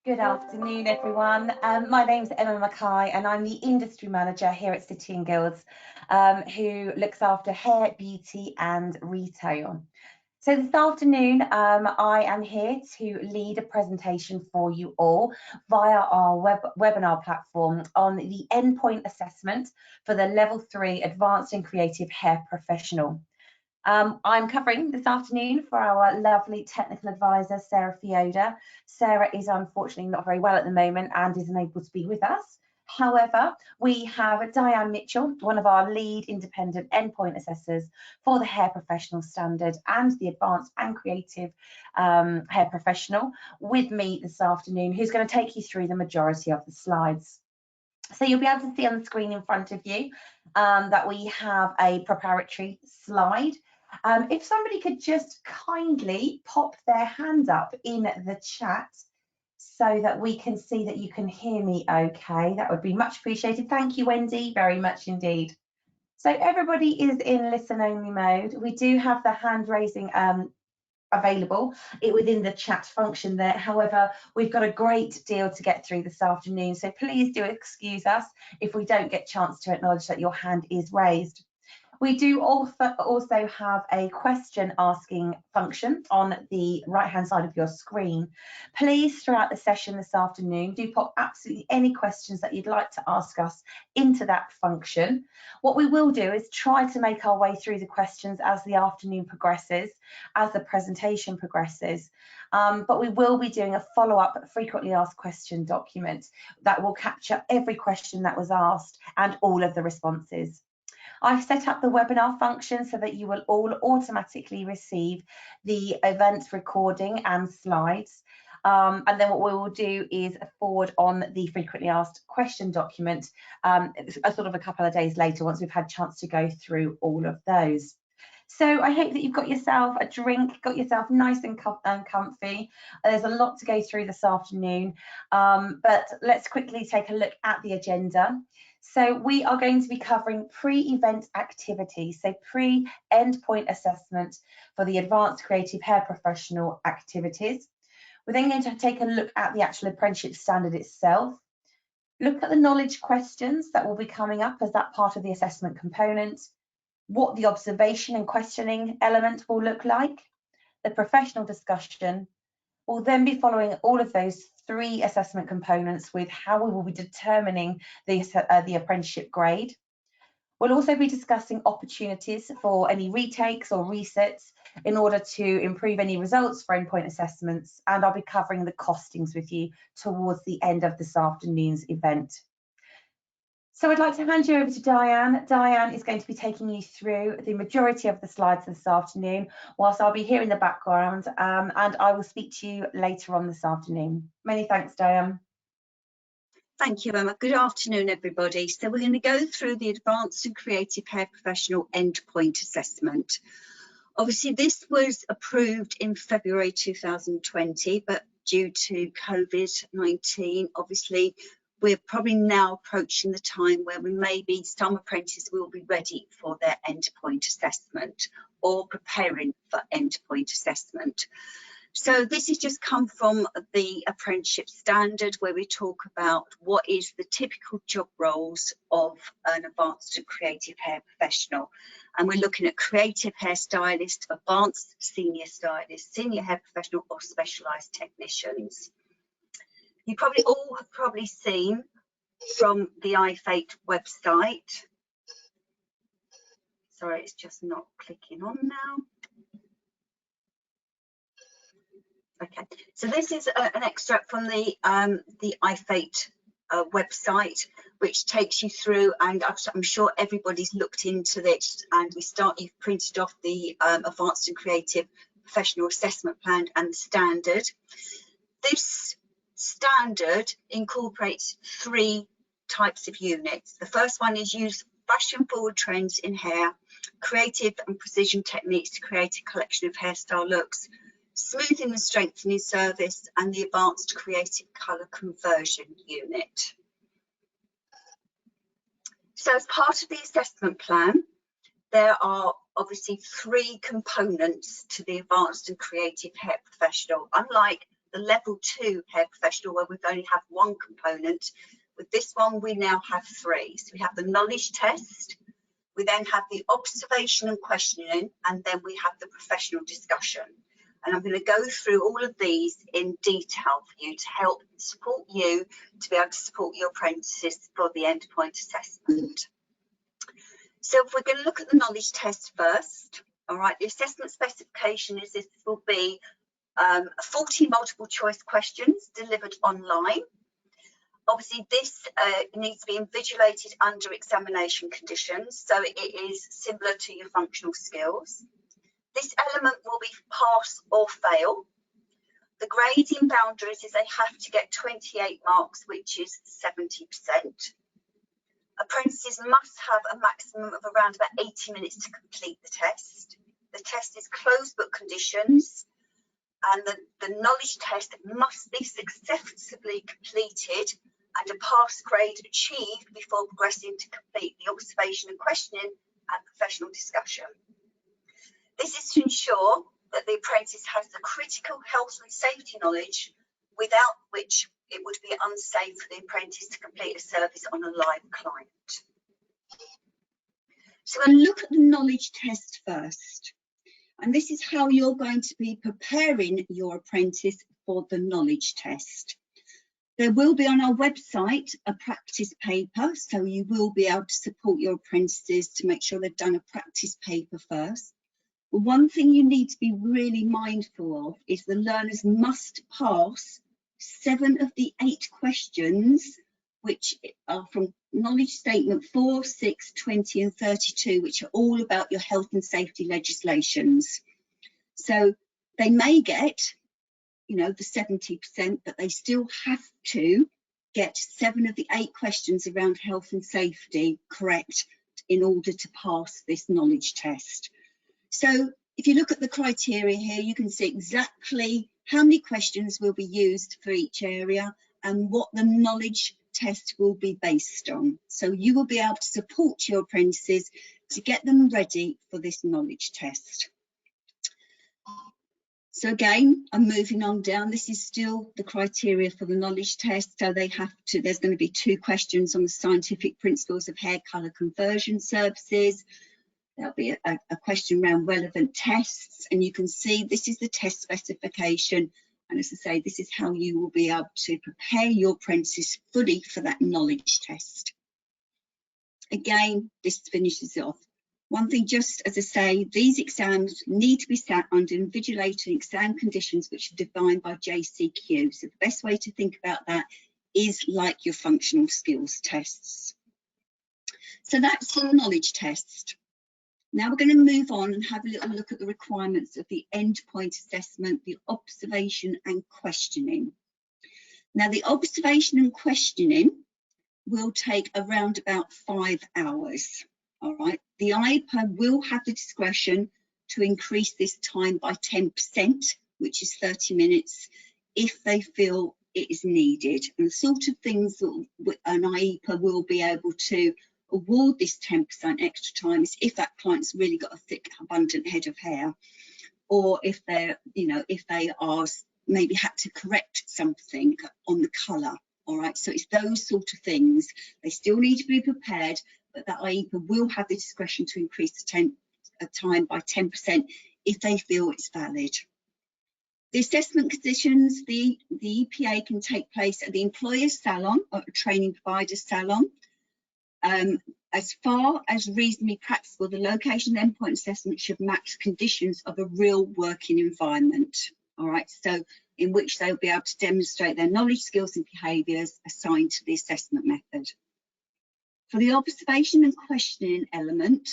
Good afternoon, everyone. My name's Emma Mackay, and I'm the industry manager here at City and Guilds, who looks after hair, beauty, and retail. So this afternoon, I am here to lead a presentation for you all via our webinar platform on the endpoint assessment for the Level 3 Advanced and Creative Hair Professional. I'm covering this afternoon for our lovely technical advisor, Sarah Fioda. Sarah is unfortunately not very well at the moment and is unable to be with us. However, we have Diane Mitchell, one of our lead independent endpoint assessors for the hair professional standard and the advanced and creative hair professional, with me this afternoon, who's going to take you through the majority of the slides. So you'll be able to see on the screen in front of you that we have a preparatory slide. If somebody could just kindly pop their hand up in the chat so that we can see that you can hear me okay, that would be much appreciated. Thank you, Wendy, very much indeed. So everybody is in listen only mode. We do have the hand raising available within the chat function there. However, we've got a great deal to get through this afternoon, so please do excuse us if we don't get a chance to acknowledge that your hand is raised. We do also have a question asking function on the right hand side of your screen. Please, throughout the session this afternoon, do pop absolutely any questions that you'd like to ask us into that function. What we will do is try to make our way through the questions as the afternoon progresses, as the presentation progresses. But we will be doing a follow-up frequently asked question document that will capture every question that was asked and all of the responses. I've set up the webinar function so that you will all automatically receive the event recording and slides. And then what we will do is forward on the frequently asked question document a sort of a couple of days later, once we've had a chance to go through all of those. So I hope that you've got yourself a drink, got yourself nice and comfy. There's a lot to go through this afternoon, but let's quickly take a look at the agenda. So we are going to be covering pre-event activities, so pre-endpoint assessment for the advanced creative hair professional activities. We're then going to take a look at the actual apprenticeship standard itself, look at the knowledge questions that will be coming up as that part of the assessment component, what the observation and questioning element will look like, the professional discussion. We'll then be following all of those three assessment components with how we will be determining the apprenticeship grade. We'll also be discussing opportunities for any retakes or resets in order to improve any results for endpoint assessments, and I'll be covering the costings with you towards the end of this afternoon's event. So I'd like to hand you over to Diane. Diane is going to be taking you through the majority of the slides this afternoon, whilst I'll be here in the background, and I will speak to you later on this afternoon. Many thanks, Diane. Thank you, Emma. Good afternoon, everybody. So we're going to go through the Advanced and Creative Hair Professional Endpoint Assessment. Obviously, this was approved in February 2020, but due to COVID-19, obviously, we're probably now approaching the time where maybe some apprentices will be ready for their endpoint assessment or preparing for endpoint assessment. So this has just come from the apprenticeship standard, where we talk about what is the typical job roles of an advanced and creative hair professional. And we're looking at creative hairstylist, advanced senior stylist, senior hair professional, or specialised technicians. You probably all have seen from the iFate website. Sorry, it's just not clicking on now. Okay, so this is an extract from the iFate website, which takes you through, and I'm sure everybody's looked into this, and you've printed off the Advanced and Creative Professional Assessment Plan and the standard. This standard incorporates three types of units. The first one is use fashion forward trends in hair, creative and precision techniques to create a collection of hairstyle looks, smoothing and strengthening service, and the advanced creative colour conversion unit. So as part of the assessment plan, there are obviously three components to the advanced and creative hair professional. Unlike the level 2 hair professional where we've only have one component. With this one, we now have 3. So we have the knowledge test, we then have the observation and questioning, and then we have the professional discussion. And I'm going to go through all of these in detail for you to help support you to be able to support your apprentices for the endpoint assessment. So if we're going to look at the knowledge test first, all right, the assessment specification is this will be 40 multiple choice questions delivered online. Obviously, this needs to be invigilated under examination conditions, so it is similar to your functional skills. This element will be pass or fail. The grading boundaries is they have to get 28 marks, which is 70%. Apprentices must have a maximum of around about 80 minutes to complete the test. The test is closed book conditions, and the knowledge test must be successfully completed and a pass grade achieved before progressing to complete the observation and questioning and professional discussion. This is to ensure that the apprentice has the critical health and safety knowledge, without which it would be unsafe for the apprentice to complete a service on a live client. So we'll look at the knowledge test first. And this is how you're going to be preparing your apprentice for the knowledge test. There will be on our website a practice paper, so you will be able to support your apprentices to make sure they've done a practice paper first. But one thing you need to be really mindful of is the learners must pass 7 of the 8 questions, which are from knowledge statement 4, 6, 20 and 32, which are all about your health and safety legislations. So they may get, you know, the 70%, but they still have to get 7 of the 8 questions around health and safety correct in order to pass this knowledge test. So if you look at the criteria here, you can see exactly how many questions will be used for each area and what the knowledge test will be based on. So you will be able to support your apprentices to get them ready for this knowledge test. So again, I'm moving on down. This is still the criteria for the knowledge test. So they have to, there's going to be 2 questions on the scientific principles of hair colour conversion services. There'll be a question around relevant tests, and you can see this is the test specification. And as I say, this is how you will be able to prepare your apprentices fully for that knowledge test. Again, this finishes it off. One thing, just as I say, these exams need to be sat under invigilated exam conditions which are defined by JCQ. So the best way to think about that is like your functional skills tests. So that's the knowledge test. Now we're going to move on and have a little look at the requirements of the endpoint assessment, the observation and questioning. Now the observation and questioning will take around about 5 hours. All right, the IEPA will have the discretion to increase this time by 10%, which is 30 minutes, if they feel it is needed. And the sort of things that an IEPA will be able to award this 10% extra time is if that client's really got a thick, abundant head of hair, or if they're, you know, if they are maybe had to correct something on the colour. All right, so it's those sort of things. They still need to be prepared, but that IEPA will have the discretion to increase the time by 10% if they feel it's valid. The assessment conditions, the EPA can take place at the employer's salon or a training provider's salon. As far as reasonably practical, the location endpoint assessment should match conditions of a real working environment. All right, so in which they'll be able to demonstrate their knowledge, skills and behaviours assigned to the assessment method. For the observation and questioning element,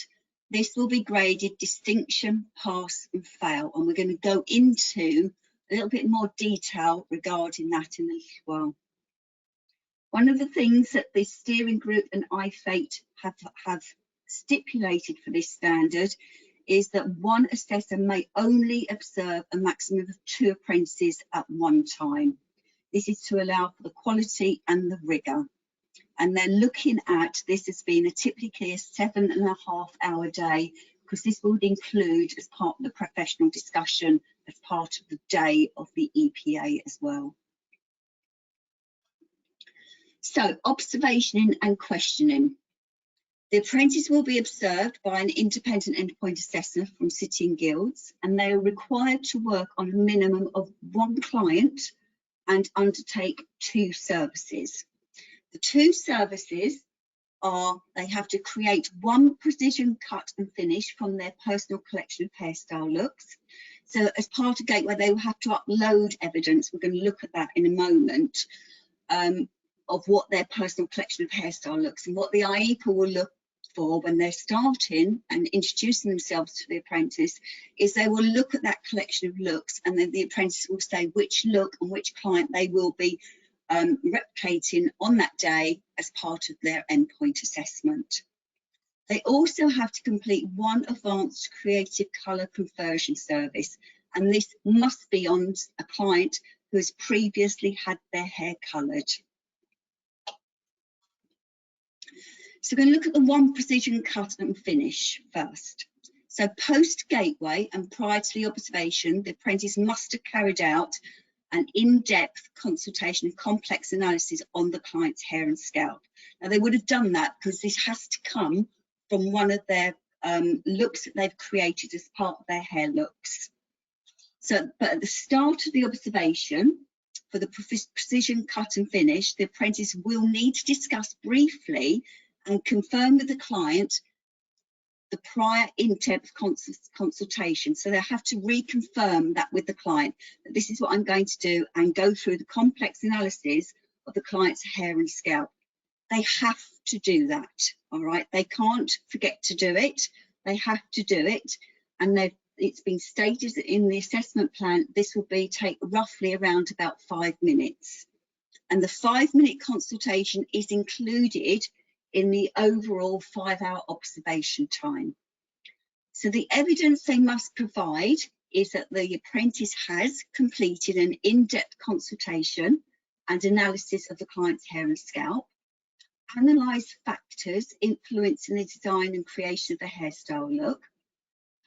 this will be graded distinction, pass and fail, and we're going to go into a little bit more detail regarding that in a little while. One of the things that the steering group and IFATE have stipulated for this standard is that one assessor may only observe a maximum of 2 apprentices at one time. This is to allow for the quality and the rigour. And they're looking at this as being typically a 7.5-hour day, because this would include, as part of the professional discussion, as part of the day of the EPA as well. So, observation and questioning. The apprentice will be observed by an independent endpoint assessor from City and Guilds, and they are required to work on a minimum of 1 client and undertake 2 services. The 2 services are they have to create 1 precision cut and finish from their personal collection of hairstyle looks. So as part of Gateway, they will have to upload evidence. We're going to look at that in a moment, of what their personal collection of hairstyle looks, and what the IEPA will look for when they're starting and introducing themselves to the apprentice is they will look at that collection of looks, and then the apprentice will say which look and which client they will be replicating on that day as part of their endpoint assessment. They also have to complete 1 advanced creative colour conversion service, and this must be on a client who has previously had their hair coloured. So we're going to look at the 1 precision cut and finish first. So post Gateway and prior to the observation, the apprentice must have carried out an in-depth consultation and complex analysis on the client's hair and scalp. Now they would have done that because this has to come from one of their looks that they've created as part of their hair looks. So, but at the start of the observation, for the precision cut and finish, the apprentice will need to discuss briefly and confirm with the client the prior in-depth consultation. So they have to reconfirm that with the client, that this is what I'm going to do, and go through the complex analysis of the client's hair and scalp. They have to do that, all right? They can't forget to do it. They have to do it, and it's been stated in the assessment plan this will take roughly around about 5 minutes. And the 5-minute consultation is included in the overall 5-hour observation time. So the evidence they must provide is that the apprentice has completed an in-depth consultation and analysis of the client's hair and scalp, analysed factors influencing the design and creation of the hairstyle look,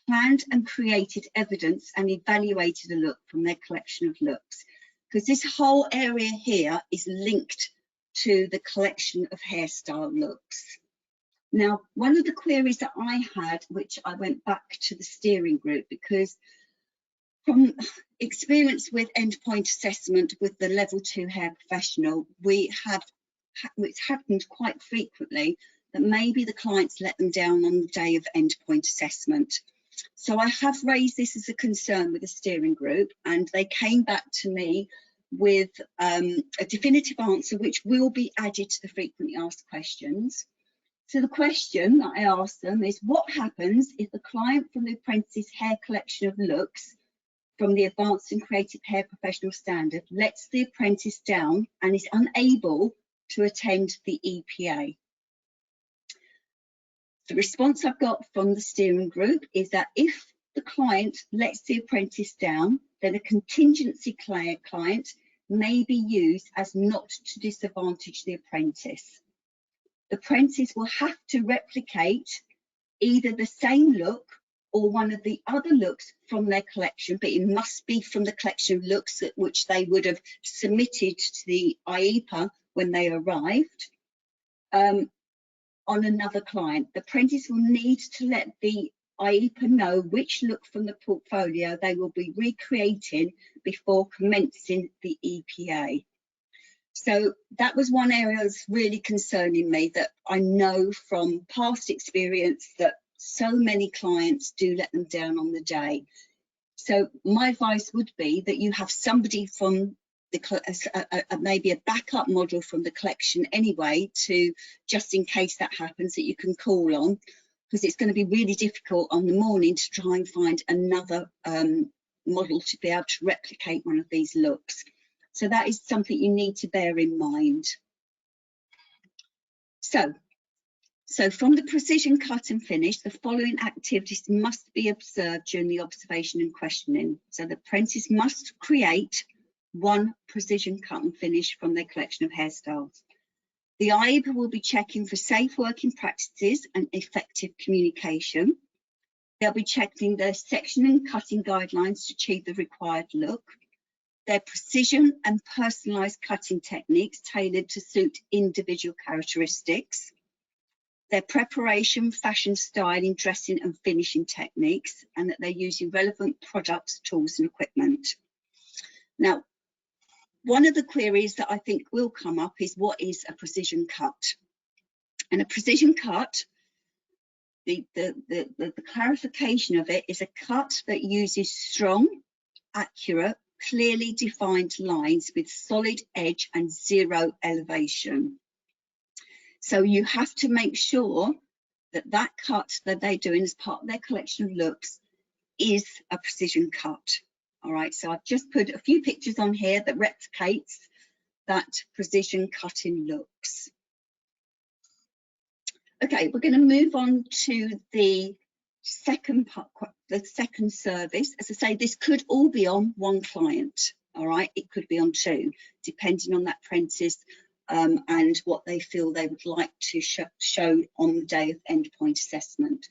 planned and created evidence and evaluated a look from their collection of looks, because this whole area here is linked to the collection of hairstyle looks. Now, one of the queries that I had, which I went back to the steering group, because from experience with endpoint assessment with the level 2 hair professional, it's happened quite frequently that maybe the clients let them down on the day of endpoint assessment. So I have raised this as a concern with the steering group, and they came back to me with a definitive answer which will be added to the frequently asked questions. So the question that I asked them is, what happens if the client from the apprentice's hair collection of looks from the Advanced and Creative Hair Professional Standard lets the apprentice down and is unable to attend the EPA? The response I've got from the steering group is that if the client lets the apprentice down, then a contingency client may be used as not to disadvantage the apprentice. The apprentice will have to replicate either the same look or one of the other looks from their collection, but it must be from the collection of looks at which they would have submitted to the IEPA when they arrived, on another client. The apprentice will need to let the IEPA know which look from the portfolio they will be recreating before commencing the EPA. So that was one area that's really concerning me, that I know from past experience that so many clients do let them down on the day. So my advice would be that you have somebody from maybe a backup model from the collection anyway, to just in case that happens, that you can call on, because it's going to be really difficult on the morning to try and find another model to be able to replicate one of these looks. So that is something you need to bear in mind. So from the precision cut and finish, the following activities must be observed during the observation and questioning. So the apprentice must create 1 precision cut and finish from their collection of hairstyles. The IEPA will be checking for safe working practices and effective communication. They'll be checking their section and cutting guidelines to achieve the required look, their precision and personalised cutting techniques tailored to suit individual characteristics, their preparation, fashion, styling, dressing and finishing techniques, and that they're using relevant products, tools and equipment. Now, one of the queries that I think will come up is, what is a precision cut? And a precision cut, the clarification of it, is a cut that uses strong, accurate, clearly defined lines with solid edge and zero elevation. So you have to make sure that that cut that they're doing as part of their collection of looks is a precision cut. All right, so I've just put a few pictures on here that replicates that precision cutting looks. Okay, we're going to move on to the second part, the second service. As I say, this could all be on one client. All right, it could be on two, depending on that apprentice and what they feel they would like to show on the day of endpoint assessment.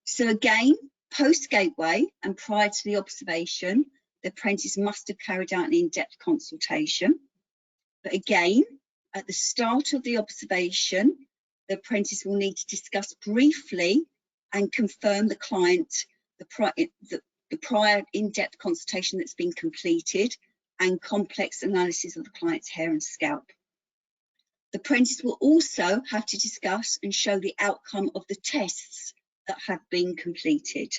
So again, post gateway and prior to the observation, the apprentice must have carried out an in-depth consultation. But again, at the start of the observation, the apprentice will need to discuss briefly and confirm the client, the prior in-depth consultation that's been completed and complex analysis of the client's hair and scalp. The apprentice will also have to discuss and show the outcome of the tests that have been completed.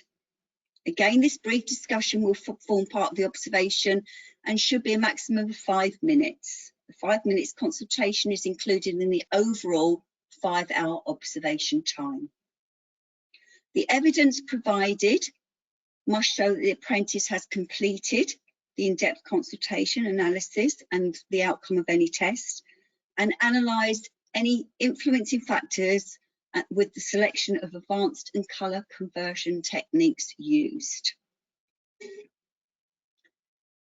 Again, this brief discussion will form part of the observation and should be a maximum of 5 minutes. The 5 minutes consultation is included in the overall 5-hour observation time. The evidence provided must show that the apprentice has completed the in-depth consultation analysis and the outcome of any test, and analysed any influencing factors with the selection of advanced and colour conversion techniques used.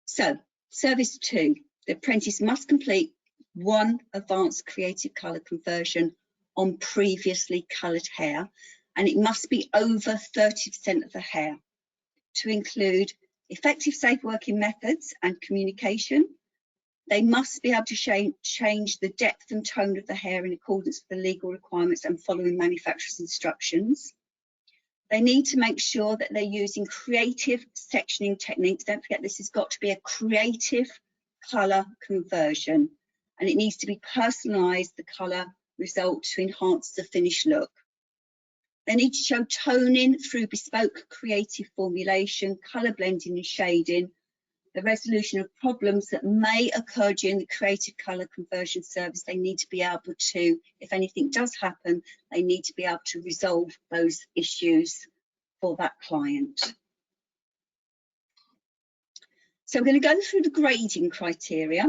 So, service 2, the apprentice must complete one advanced creative colour conversion on previously coloured hair, and it must be over 30% of the hair, to include effective safe working methods and communication. They must be able to change the depth and tone of the hair in accordance with the legal requirements and following manufacturer's instructions. They need to make sure that they're using creative sectioning techniques. Don't forget, this has got to be a creative colour conversion, and it needs to be personalised, the colour result, to enhance the finished look. They need to show toning through bespoke creative formulation, colour blending and shading, the resolution of problems that may occur during the creative colour conversion service. They need to be able to, if anything does happen, they need to be able to resolve those issues for that client. So I'm going to go through the grading criteria.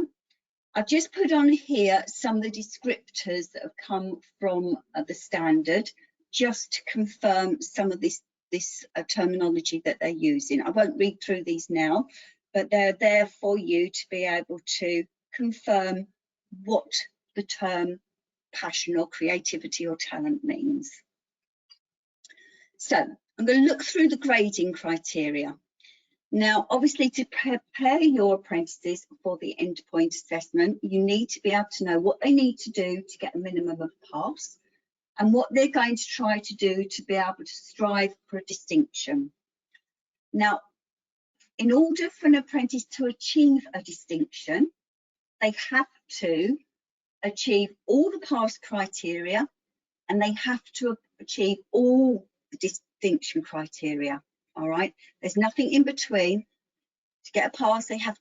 I've just put on here some of the descriptors that have come from the standard, just to confirm some of this terminology that they're using. I won't read through these now, but they're there for you to be able to confirm what the term passion or creativity or talent means. So I'm going to look through the grading criteria. Now, obviously, to prepare your apprentices for the endpoint assessment, you need to be able to know what they need to do to get a minimum of a pass, and what they're going to try to do to be able to strive for a distinction. Now, in order for an apprentice to achieve a distinction, they have to achieve all the pass criteria, and they have to achieve all the distinction criteria. All right, there's nothing in between. To get a pass, they have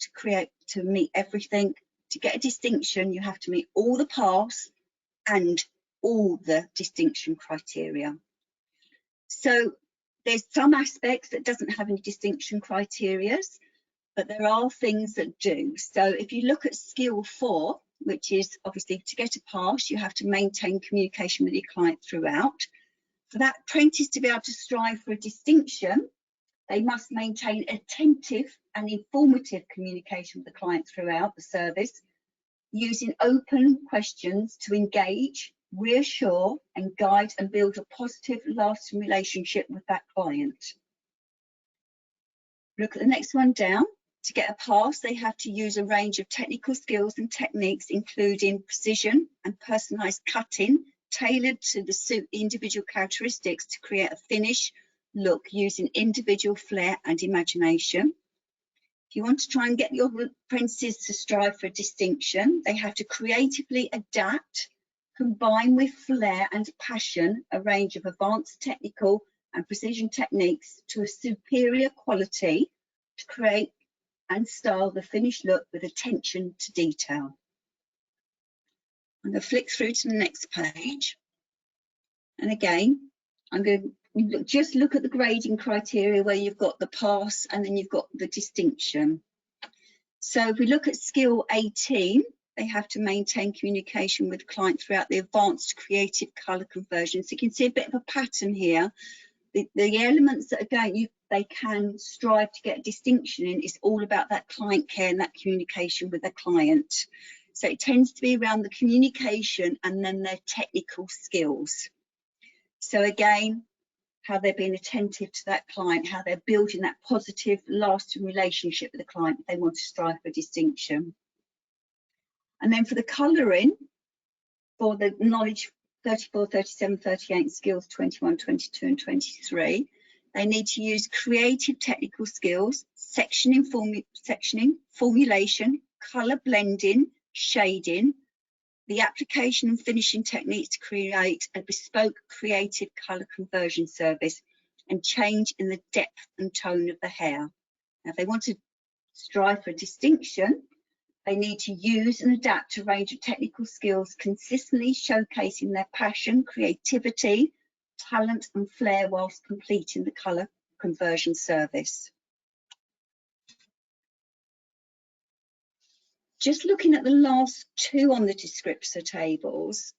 to meet everything. To get a distinction, you have to meet all the pass and all the distinction criteria. So there's some aspects that doesn't have any distinction criteria, but there are things that do. So if you look at skill 4, which is obviously to get a pass, you have to maintain communication with your client throughout. For that apprentice to be able to strive for a distinction, they must maintain attentive and informative communication with the client throughout the service, using open questions to engage, reassure and guide and build a positive, lasting relationship with that client. Look at the next one down. To get a pass, they have to use a range of technical skills and techniques, including precision and personalised cutting, tailored to suit the individual characteristics to create a finish look using individual flair and imagination. If you want to try and get your apprentices to strive for distinction, they have to creatively adapt, combine with flair and passion, a range of advanced technical and precision techniques to a superior quality to create and style the finished look with attention to detail. I'm going to flick through to the next page. And again, I'm going to just look at the grading criteria where you've got the pass and then you've got the distinction. So if we look at skill 18, they have to maintain communication with the client throughout the advanced creative colour conversion. So you can see a bit of a pattern here. The elements that again they can strive to get distinction in is all about that client care and that communication with the client. So it tends to be around the communication and then their technical skills. So again, how they're being attentive to that client, how they're building that positive, lasting relationship with the client if they want to strive for distinction. And then for the colouring, for the knowledge 34, 37, 38, skills 21, 22 and 23, they need to use creative technical skills, sectioning, formulation, colour blending, shading, the application and finishing techniques to create a bespoke creative colour conversion service, and change in the depth and tone of the hair. Now, if they want to strive for distinction, they need to use and adapt a range of technical skills, consistently showcasing their passion, creativity, talent and flair whilst completing the colour conversion service. Just looking at the last two on the descriptor tables,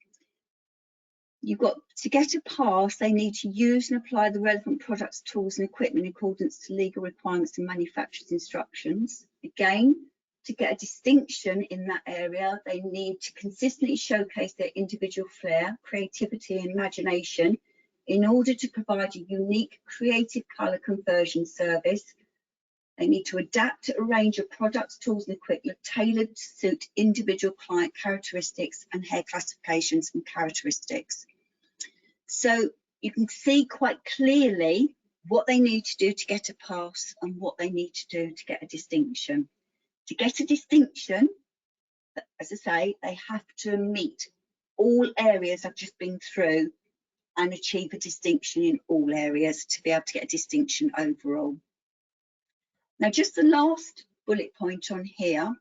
you've got to get a pass, they need to use and apply the relevant products, tools and equipment in accordance to legal requirements and manufacturer's instructions. Again, to get a distinction in that area, they need to consistently showcase their individual flair, creativity and imagination in order to provide a unique creative colour conversion service. They need to adapt a range of products, tools and equipment tailored to suit individual client characteristics and hair classifications and characteristics. So you can see quite clearly what they need to do to get a pass and what they need to do to get a distinction. To get a distinction, as I say, they have to meet all areas I've just been through and achieve a distinction in all areas to be able to get a distinction overall. Now, just the last bullet point on here,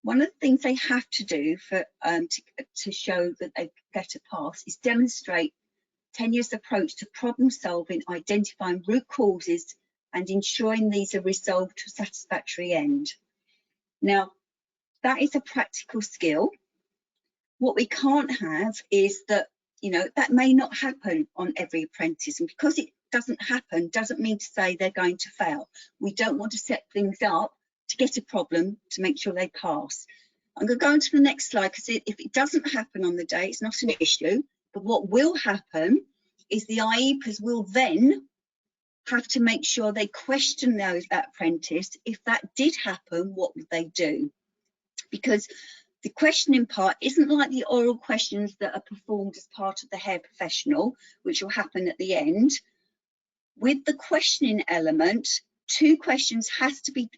one of the things they have to do for to show that they get a pass is demonstrate tenuous approach to problem solving, identifying root causes and ensuring these are resolved to a satisfactory end. Now, that is a practical skill. What we can't have is that, you know, that may not happen on every apprentice, and because it doesn't happen doesn't mean to say they're going to fail. We don't want to set things up to get a problem to make sure they pass. I'm going to go on to the next slide, because if it doesn't happen on the day, it's not an issue. But what will happen is the IEPAs will then have to make sure they question that apprentice. If that did happen, what would they do? Because the questioning part isn't like the oral questions that are performed as part of the hair professional, which will happen at the end. With the questioning element, 2 questions have to be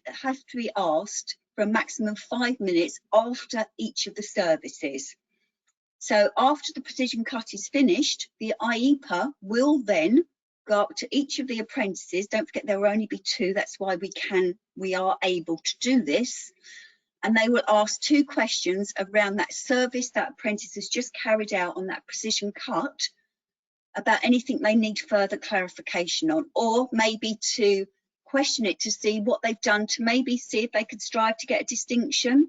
asked for a maximum of 5 minutes after each of the services. So after the precision cut is finished, the IEPA will then go up to each of the apprentices. Don't forget there will only be 2. That's why we are able to do this. And they will ask 2 questions around that service that apprentice has just carried out on that precision cut, about anything they need further clarification on, or maybe to question it to see what they've done to maybe see if they could strive to get a distinction.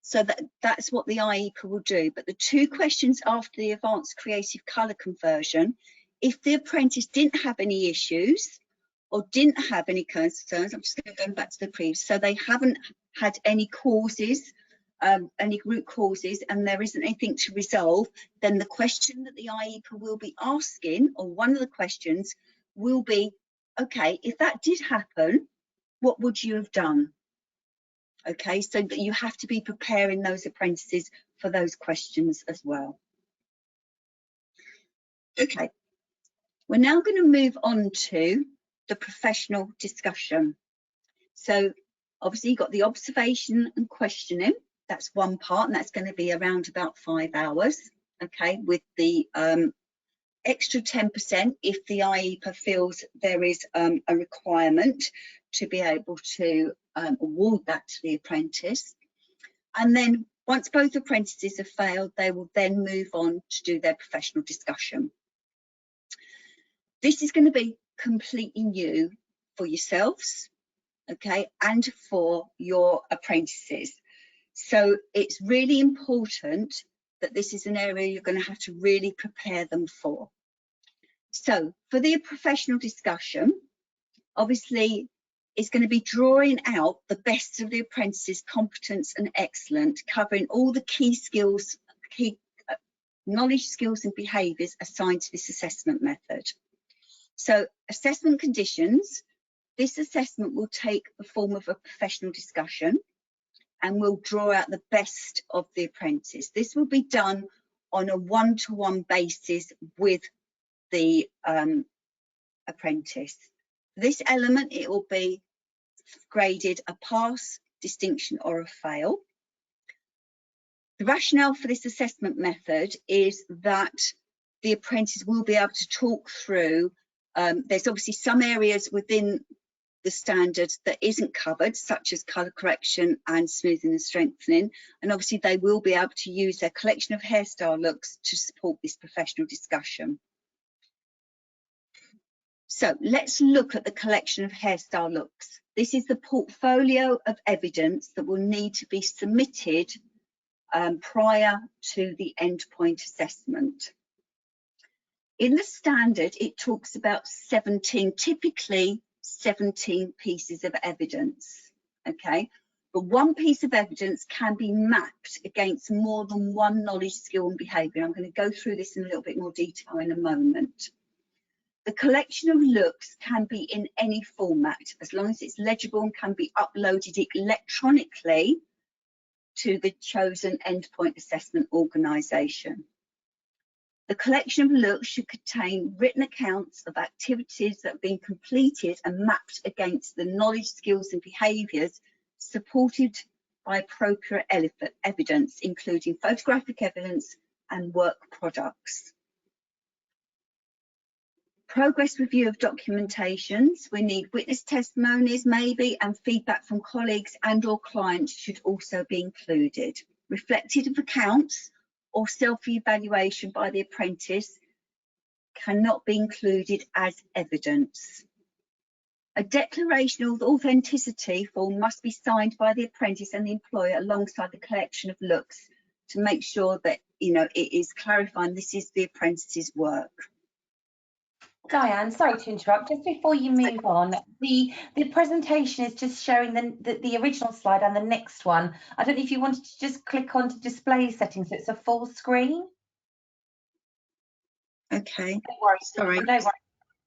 So that's what the IEPA will do. But the 2 questions after the advanced creative colour conversion, if the apprentice didn't have any issues or didn't have any concerns, I'm just going to go back to the previous, so they haven't had any causes, any root causes, and there isn't anything to resolve, then the question that the IEPA will be asking, or one of the questions will be, okay, if that did happen, what would you have done? Okay, so that you have to be preparing those apprentices for those questions as well. Okay, we're now going to move on to the professional discussion. So obviously you've got the observation and questioning. That's one part, and that's going to be around about 5 hours. Okay, with the extra 10% if the IEPA feels there is a requirement to be able to award that to the apprentice. And then once both apprentices have failed, they will then move on to do their professional discussion. This is going to be completely new for yourselves, okay, and for your apprentices. So it's really important that this is an area you're going to have to really prepare them for. So for the professional discussion, obviously it's going to be drawing out the best of the apprentices' competence and excellence, covering all the key skills, knowledge, skills and behaviours assigned to this assessment method. So assessment conditions, this assessment will take the form of a professional discussion and will draw out the best of the apprentice. This will be done on a one-to-one basis with the apprentice. This element, it will be graded a pass, distinction or a fail. The rationale for this assessment method is that the apprentice will be able to talk through, there's obviously some areas within the standard that isn't covered, such as colour correction and smoothing and strengthening, and obviously they will be able to use their collection of hairstyle looks to support this professional discussion. So let's look at the collection of hairstyle looks. This is the portfolio of evidence that will need to be submitted prior to the endpoint assessment. In the standard, it talks about 17, typically 17 pieces of evidence, okay? But one piece of evidence can be mapped against more than one knowledge, skill and behaviour. I'm going to go through this in a little bit more detail in a moment. The collection of looks can be in any format, as long as it's legible and can be uploaded electronically to the chosen endpoint assessment organisation. The collection of looks should contain written accounts of activities that have been completed and mapped against the knowledge, skills and behaviours supported by appropriate evidence, including photographic evidence and work products. Progress review of documentations. We need witness testimonies maybe, and feedback from colleagues and or clients should also be included. Reflective accounts or self-evaluation by the apprentice cannot be included as evidence. A declaration of authenticity form must be signed by the apprentice and the employer alongside the collection of looks to make sure that, you know, it is clarifying this is the apprentice's work. Diane, sorry to interrupt. Just before you move on, the presentation is just showing the original slide and the next one. I don't know if you wanted to just click on to display settings so it's a full screen. Okay. Don't worry. Sorry.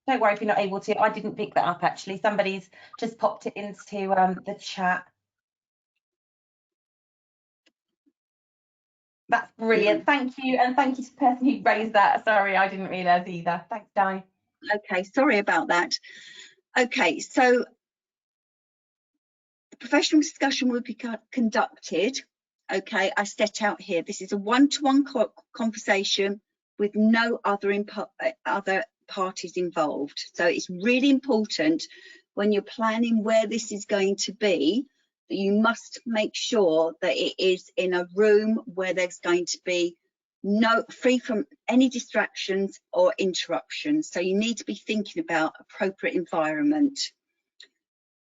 Don't worry if you're not able to. I didn't pick that up actually. Somebody's just popped it into the chat. That's brilliant. Thank you, and thank you to the person who raised that. Sorry, I didn't realise either. Thanks, Di. Okay, sorry about that. Okay, so the professional discussion will be conducted. Okay, I set out here. This is a one-to-one conversation with no other parties involved. So it's really important when you're planning where this is going to be, that you must make sure that it is in a room where there's going to be free from any distractions or interruptions. So you need to be thinking about appropriate environment.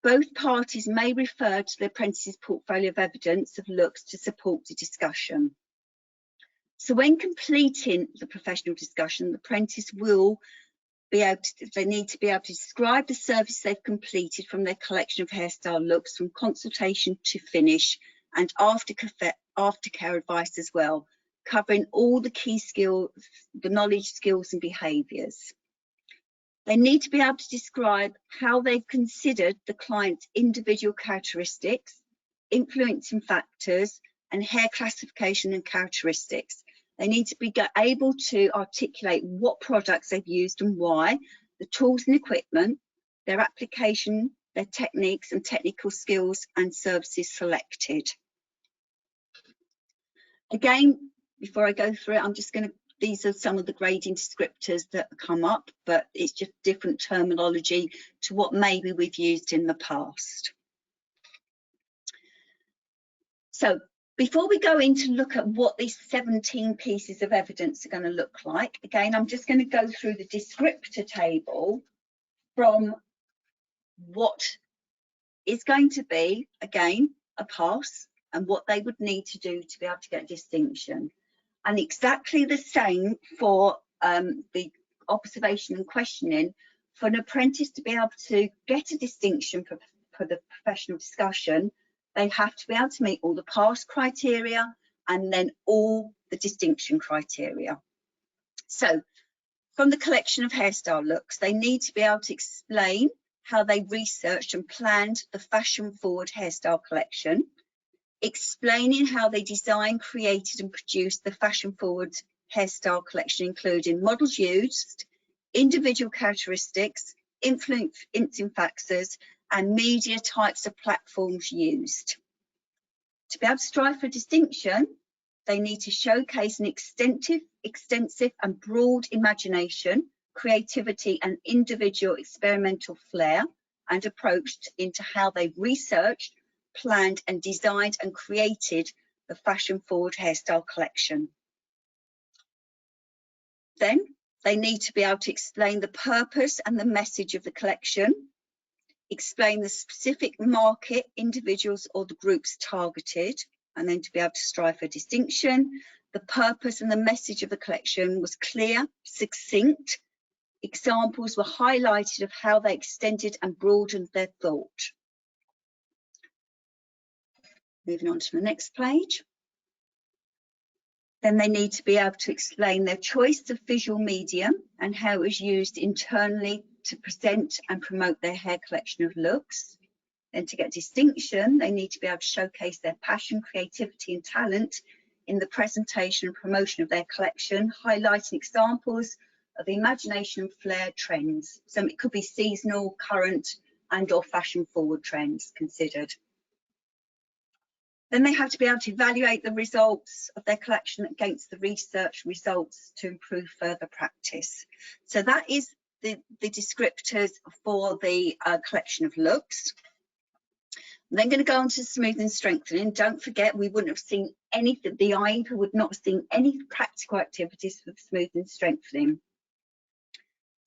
Both parties may refer to the apprentice's portfolio of evidence of looks to support the discussion. So when completing the professional discussion, the apprentice will be able to, they need to be able to describe the service they've completed from their collection of hairstyle looks from consultation to finish, and aftercare advice as well, covering all the key skills, the knowledge, skills and behaviours. They need to be able to describe how they've considered the client's individual characteristics, influencing factors, and hair classification and characteristics. They need to be able to articulate what products they've used and why, the tools and equipment, their application, their techniques and technical skills and services selected. Again, before I go through it, these are some of the grading descriptors that come up, but it's just different terminology to what maybe we've used in the past. So before we go in to look at what these 17 pieces of evidence are going to look like, again, I'm just going to go through the descriptor table from what is going to be, again, a pass and what they would need to do to be able to get distinction. And exactly the same for the observation and questioning. For an apprentice to be able to get a distinction for the professional discussion, they have to be able to meet all the pass criteria and then all the distinction criteria. So from the collection of hairstyle looks, they need to be able to explain how they researched and planned the fashion-forward hairstyle collection, explaining how they designed, created and produced the fashion-forward hairstyle collection, including models used, individual characteristics, influencing factors and media types of platforms used. To be able to strive for distinction, they need to showcase an extensive and broad imagination, creativity and individual experimental flair and approach into how they've researched, planned and designed and created the fashion-forward hairstyle collection. Then they need to be able to explain the purpose and the message of the collection, explain the specific market, individuals or the groups targeted, and then to be able to strive for distinction. The purpose and the message of the collection was clear, succinct. Examples were highlighted of how they extended and broadened their thought. Moving on to the next page. Then they need to be able to explain their choice of visual medium and how it was used internally to present and promote their hair collection of looks. Then to get distinction, they need to be able to showcase their passion, creativity and talent in the presentation and promotion of their collection, highlighting examples of imagination and flair trends. So it could be seasonal, current and or fashion forward trends considered. Then they have to be able to evaluate the results of their collection against the research results to improve further practice. So that is the descriptors for the collection of looks. I'm then going to go on to smoothing and strengthening. Don't forget, we wouldn't have seen anything, the IEPA would not have seen any practical activities for smoothing and strengthening.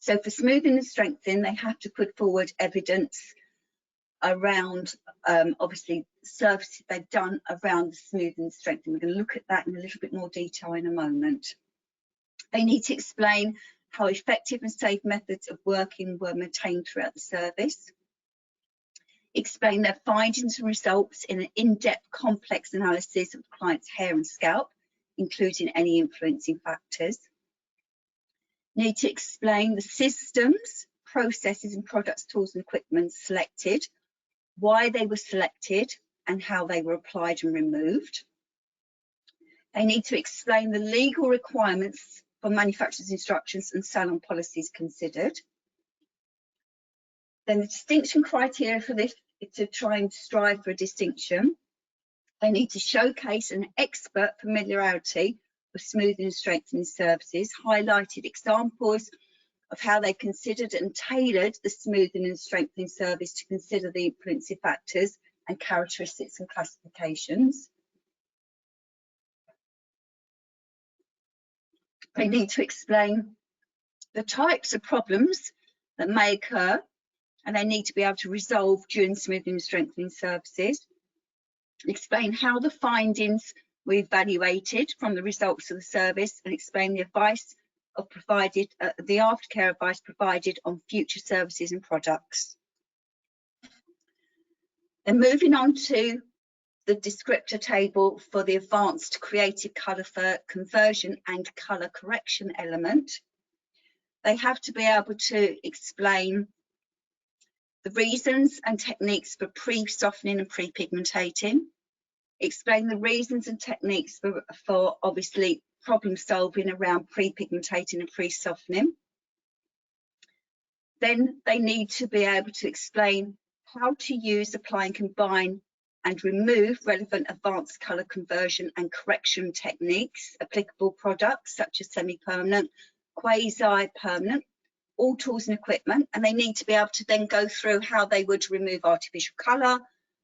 So for smoothing and strengthening, they have to put forward evidence around obviously services they've done around the smoothing and strengthening. We're going to look at that in a little bit more detail in a moment. They need to explain how effective and safe methods of working were maintained throughout the service. Explain their findings and results in an in-depth, complex analysis of the client's hair and scalp, including any influencing factors. Need to explain the systems, processes and products, tools and equipment selected, why they were selected and how they were applied and removed. They need to explain the legal requirements for manufacturer's instructions and salon policies considered. Then the distinction criteria for this is to try and strive for a distinction. They need to showcase an expert familiarity with smoothing and strengthening services, highlighted examples of how they considered and tailored the smoothing and strengthening service to consider the influencing factors and characteristics and classifications. They need to explain the types of problems that may occur and they need to be able to resolve during smoothing and strengthening services. Explain how the findings were evaluated from the results of the service and explain the advice of provided, the aftercare advice provided on future services and products. Then moving on to the descriptor table for the advanced creative colour conversion and colour correction element. They have to be able to explain the reasons and techniques for pre-softening and pre-pigmentating, explain the reasons and techniques for obviously problem solving around pre-pigmentating and pre-softening. Then they need to be able to explain how to use, apply and combine and remove relevant advanced colour conversion and correction techniques, applicable products such as semi-permanent, quasi-permanent, all tools and equipment, and they need to be able to then go through how they would remove artificial colour,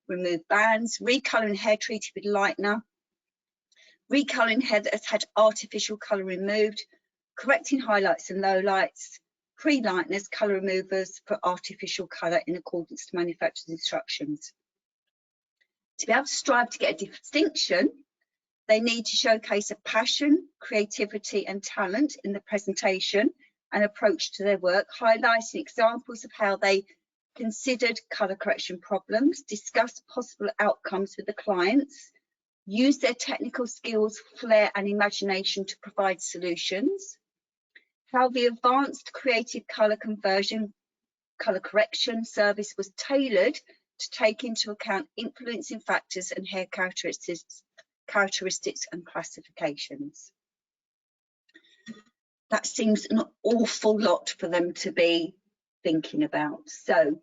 remove bands, recolouring hair treated with lightener, recolouring hair that has had artificial colour removed, correcting highlights and lowlights, pre-lighteners, colour removers for artificial colour in accordance to manufacturer's instructions. To be able to strive to get a distinction, they need to showcase a passion, creativity and talent in the presentation and approach to their work, highlighting examples of how they considered colour correction problems, discuss possible outcomes with the clients, use their technical skills, flair and imagination to provide solutions, how the advanced creative colour conversion, colour correction service was tailored to take into account influencing factors and hair characteristics and classifications. That seems an awful lot for them to be thinking about. So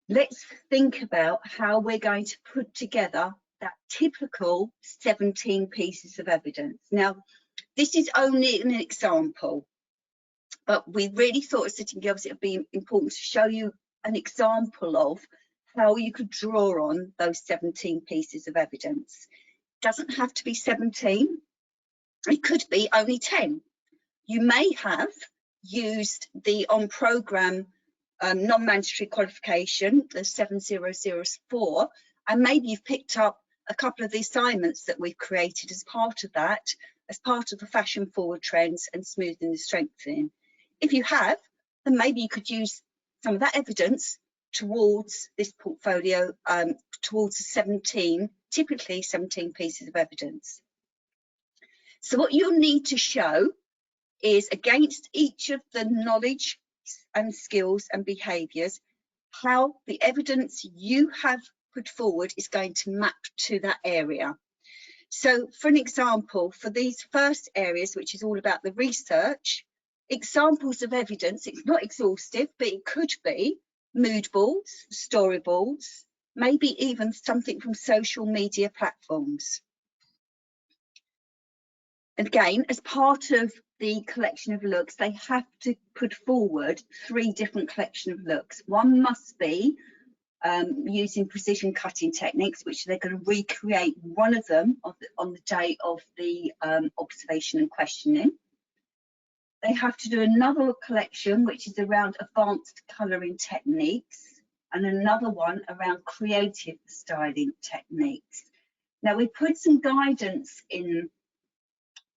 let's think about how we're going to put together that typical 17 pieces of evidence. Now, this is only an example, but we really thought as Sitting Girls it would be important to show you an example of how you could draw on those 17 pieces of evidence. It doesn't have to be 17, it could be only 10. You may have used the on-programme non-mandatory qualification, the 7004, and maybe you've picked up a couple of the assignments that we've created as part of that, as part of the fashion forward trends and smoothing and strengthening. If you have, then maybe you could use some of that evidence towards this portfolio, towards the 17, typically 17 pieces of evidence. So what you'll need to show is against each of the knowledge and skills and behaviours, how the evidence you have put forward is going to map to that area. So for an example, for these first areas, which is all about the research, examples of evidence, it's not exhaustive, but it could be mood boards, storyboards, maybe even something from social media platforms. Again, as part of the collection of looks, they have to put forward 3 different collection of looks. One must be using precision cutting techniques, which they're going to recreate one of them on the day of the observation and questioning. They have to do another collection, which is around advanced colouring techniques, and another one around creative styling techniques. Now, we put some guidance in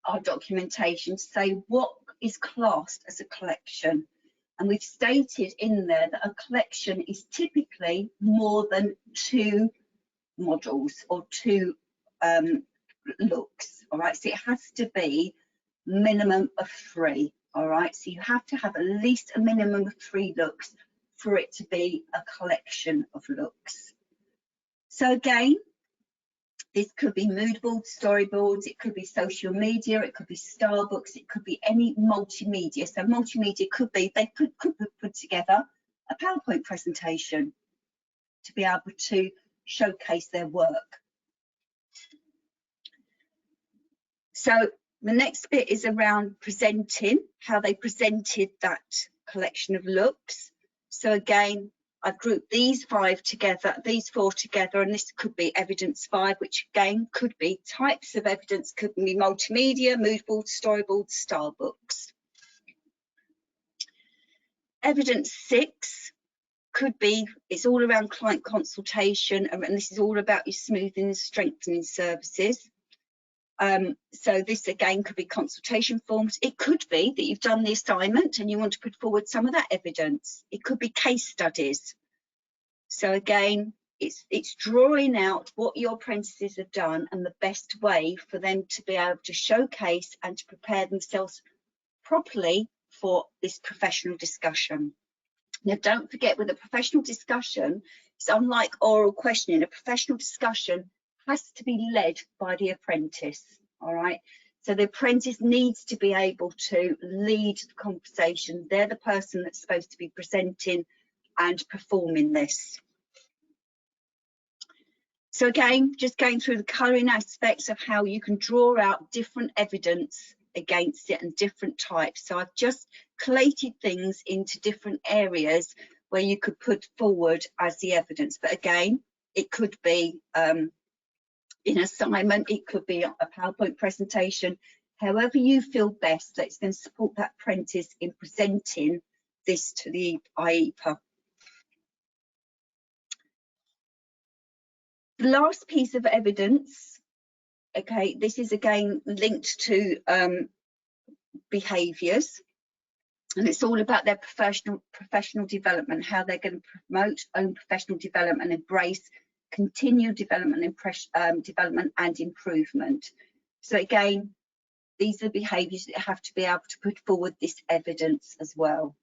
our documentation to say what is classed as a collection. And we've stated in there that a collection is typically more than 2 models or 2 looks, all right? So it has to be minimum of 3, all right? So you have to have at least a minimum of 3 looks for it to be a collection of looks. So again, this could be mood boards, storyboards, it could be social media, it could be style books, it could be any multimedia. So multimedia could be, they could put together a PowerPoint presentation to be able to showcase their work. So the next bit is around presenting, how they presented that collection of looks. So again, I've grouped these 5 together, these 4 together, and this could be evidence 5, which again could be types of evidence, could be multimedia, mood boards, storyboards, style books. Evidence 6 could be, it's all around client consultation, and this is all about your smoothing and strengthening services. So this again could be consultation forms. It could be that you've done the assignment and you want to put forward some of that evidence. It could be case studies. So again, it's drawing out what your apprentices have done and the best way for them to be able to showcase and to prepare themselves properly for this professional discussion. Now, don't forget, with a professional discussion, it's unlike oral questioning. A professional discussion has to be led by the apprentice, all right? So the apprentice needs to be able to lead the conversation. They're the person that's supposed to be presenting and performing this. So again, just going through the colouring aspects of how you can draw out different evidence against it and different types. So I've just collated things into different areas where you could put forward as the evidence. But again, it could be in assignment, it could be a PowerPoint presentation, however you feel best that's going to support that apprentice in presenting this to the IEPA. The last piece of evidence, okay, this is again linked to behaviours, and it's all about their professional development, how they're going to promote own professional development, embrace continued development and improvement. So again, these are behaviours that have to be able to put forward this evidence as well.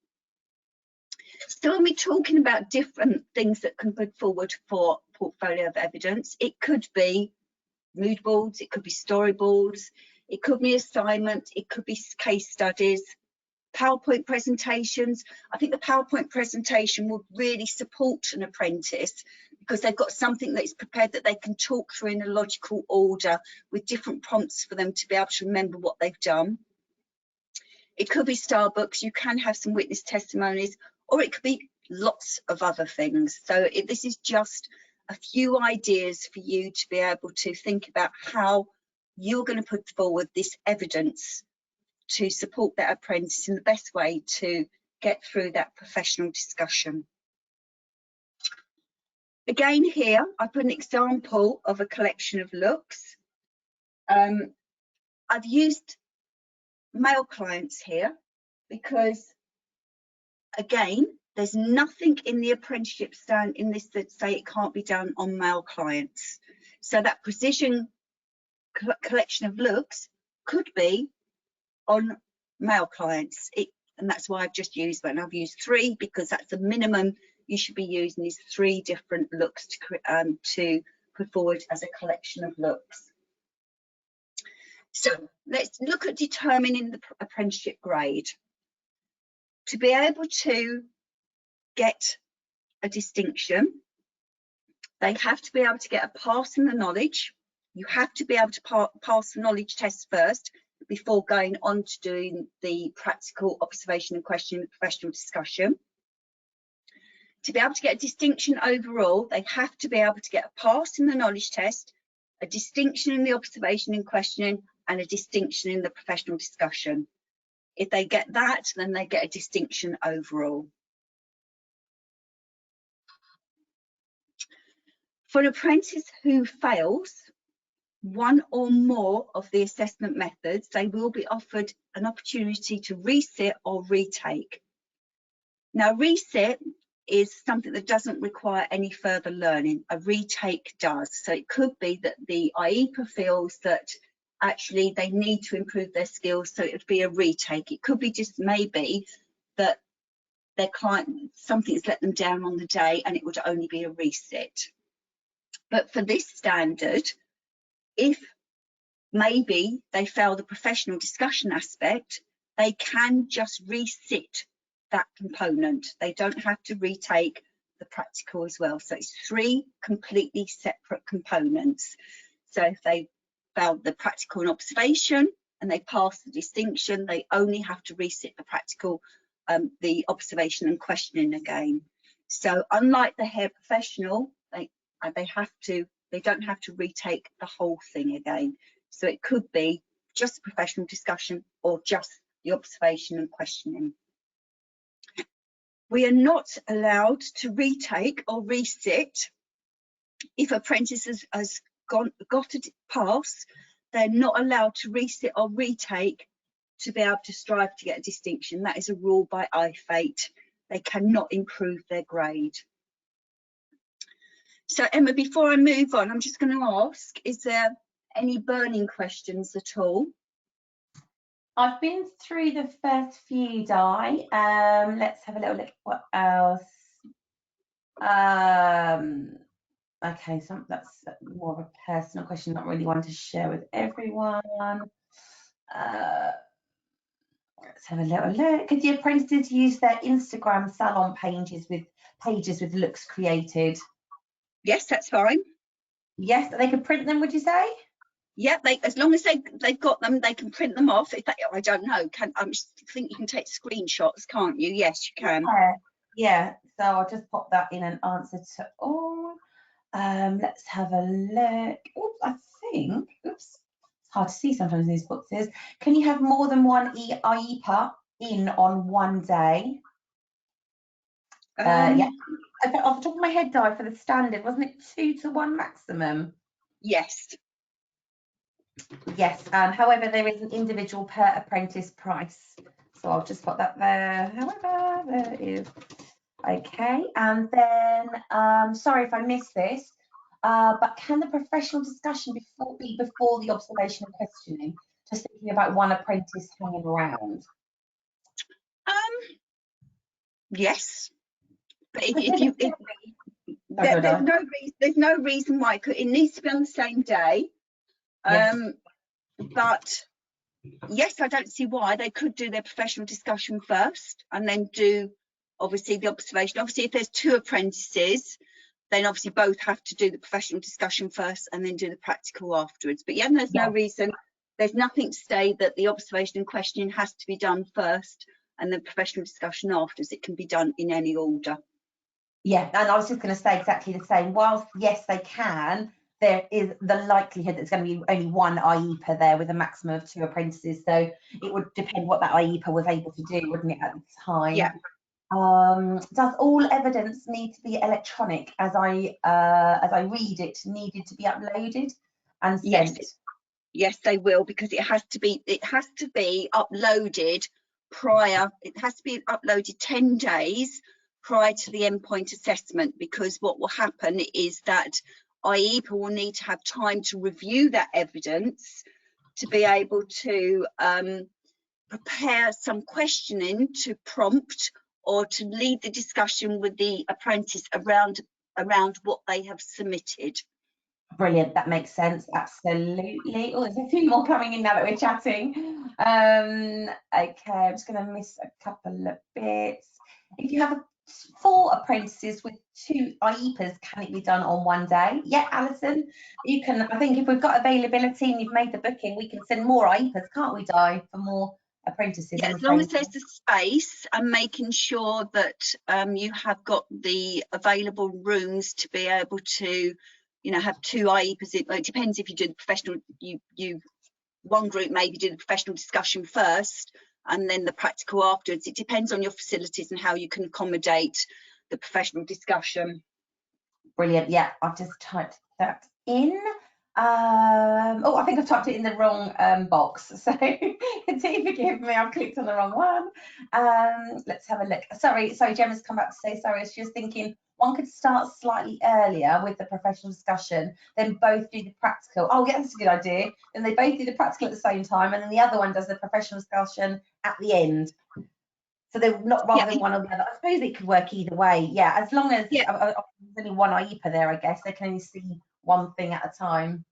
So when we're talking about different things that can put forward for portfolio of evidence, it could be mood boards, it could be storyboards, it could be assignment, it could be case studies, PowerPoint presentations. I think the PowerPoint presentation would really support an apprentice because they've got something that is prepared that they can talk through in a logical order with different prompts for them to be able to remember what they've done. It could be Starbucks, you can have some witness testimonies, or it could be lots of other things. So this is just a few ideas for you to be able to think about how you're going to put forward this evidence to support that apprentice in the best way to get through that professional discussion. Again, here I put an example of a collection of looks. I've used male clients here because, again, there's nothing in the apprenticeship stand in this that say it can't be done on male clients. So that precision collection of looks could be on male clients, and that's why I've just used one. I've used 3 because that's the minimum you should be using, is 3 different looks to put forward as a collection of looks. So let's look at determining the apprenticeship grade. To be able to get a distinction, they have to be able to get a pass in the knowledge. You have to be able to pass the knowledge test first before going on to doing the practical observation and questioning professional discussion. To be able to get a distinction overall, they have to be able to get a pass in the knowledge test, a distinction in the observation and questioning, and a distinction in the professional discussion. If they get that, then they get a distinction overall. For an apprentice who fails one or more of the assessment methods, they will be offered an opportunity to resit or retake. Now, resit is something that doesn't require any further learning. A retake does. So it could be that the IEPA feels that actually they need to improve their skills, so it would be a retake. It could be just maybe that their client, something's let them down on the day and it would only be a resit. But for this standard, if maybe they fail the professional discussion aspect, they can just resit that component. They don't have to retake the practical as well. So it's 3 completely separate components. So if they failed the practical and observation and they pass the distinction, they only have to resit the practical, the observation and questioning again. So unlike the hair professional, they don't have to retake the whole thing again. So it could be just a professional discussion or just the observation and questioning. We are not allowed to retake or resit if apprentice has got a pass. They're not allowed to resit or retake to be able to strive to get a distinction. That is a rule by IFATE. They cannot improve their grade. So Emma, before I move on, I'm just going to ask, is there any burning questions at all? I've been through the first few, Di. Let's have a little look. What else? Okay, so that's more of a personal question, not really one to share with everyone. Let's have a little look. Could the apprentices use their Instagram salon pages with looks created? Yes, that's fine. Yes, they could print them, would you say? Yeah, as long as they've got them, they can print them off. If I don't know, I think you can take screenshots, can't you? Yes, you can. Yeah. So I'll just pop that in an answer to all. Let's have a look. Oops, I think. Oops, it's hard to see sometimes in these boxes. Can you have more than one IEPA in on one day? Yeah. Off the top of my head, Di, for the standard, wasn't it 2 to 1 maximum? Yes. Yes. However, there is an individual per apprentice price. So I'll just put that there. However, there is. Okay. And then, sorry if I missed this, but can the professional discussion be before the observation and questioning? Just thinking about one apprentice hanging around. Yes. But there's no reason why it needs to be on the same day. Yes. But yes, I don't see why they could do their professional discussion first and then do obviously the observation. Obviously, if there's 2 apprentices, then obviously both have to do the professional discussion first and then do the practical afterwards. But yeah, there's no reason. There's nothing to say that the observation and questioning has to be done first and the professional discussion afterwards. It can be done in any order. Yeah, and I was just going to say exactly the same. Whilst yes, they can, there is the likelihood that it's going to be only one IEPA there with a maximum of 2 apprentices. So it would depend what that IEPA was able to do, wouldn't it, at the time? Yeah. Does all evidence need to be electronic? As I read it, needed to be uploaded and sent? Yes, they will, because it has to be uploaded prior. It has to be uploaded 10 days prior to the endpoint assessment, because what will happen is that IEPA will need to have time to review that evidence to be able to prepare some questioning to prompt or to lead the discussion with the apprentice around what they have submitted. Brilliant, that makes sense, absolutely. Oh, there's a few more coming in now that we're chatting. Okay, I'm just going to miss a couple of bits. If you have 4 apprentices with 2 IEPAs, can it be done on one day? Yeah, Alison, you can. I think if we've got availability and you've made the booking, we can send more IEPAs, can't we, Di, for more apprentices? Yeah, as long as there's the space and making sure that you have got the available rooms to be able to, have 2 IEPAs. It depends if you do the professional. One group maybe do the professional discussion first and then the practical afterwards. It depends on your facilities and how you can accommodate the professional discussion. Brilliant. Yeah, I've just typed that in. Oh, I think I've typed it in the wrong box, so do forgive me, I've clicked on the wrong one. Let's have a look. Sorry, Gemma's come back to say sorry. She was thinking one could start slightly earlier with the professional discussion, then both do the practical. Oh, yeah, that's a good idea. Then they both do the practical at the same time, and then the other one does the professional discussion at the end. So they're not rather than one or the other. I suppose it could work either way. Yeah, as long as there's only one IEPA there, I guess they can only see one thing at a time.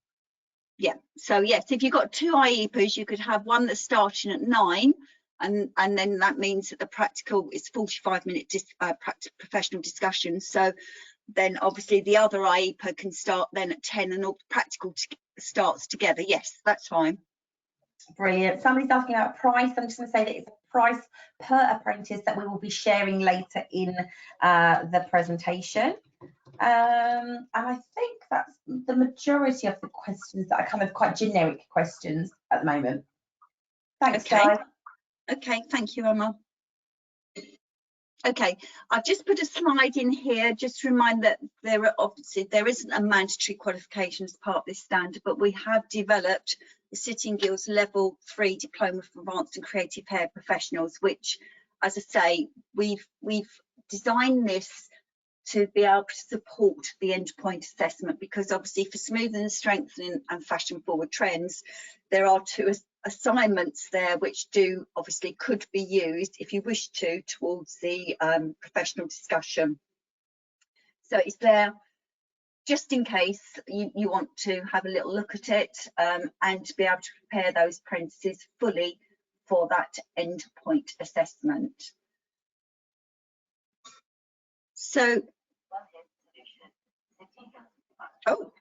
Yeah. So yes, if you've got 2 IEPAs, you could have one that's starting at 9, and then that means that the practical is 45-minute professional discussion. So then obviously the other IEPA can start then at 10, and all the practical starts together. Yes, that's fine. Brilliant. Somebody's asking about price. I'm just going to say that it's a price per apprentice that we will be sharing later in the presentation. And I think that's the majority of the questions that are kind of quite generic questions at the moment. Thanks, Di. Okay, thank you, Emma. Okay, I've just put a slide in here just to remind that there isn't a mandatory qualification as part of this standard, but we have developed the City and Guilds Level 3 Diploma for Advanced and Creative Hair Professionals, which, as I say, we've designed this to be able to support the endpoint assessment, because obviously for smoothing and strengthening and fashion forward trends, there are two assignments there which obviously could be used if you wish to towards the professional discussion. So it's there just in case you want to have a little look at it and to be able to prepare those apprentices fully for that endpoint assessment. So, oh,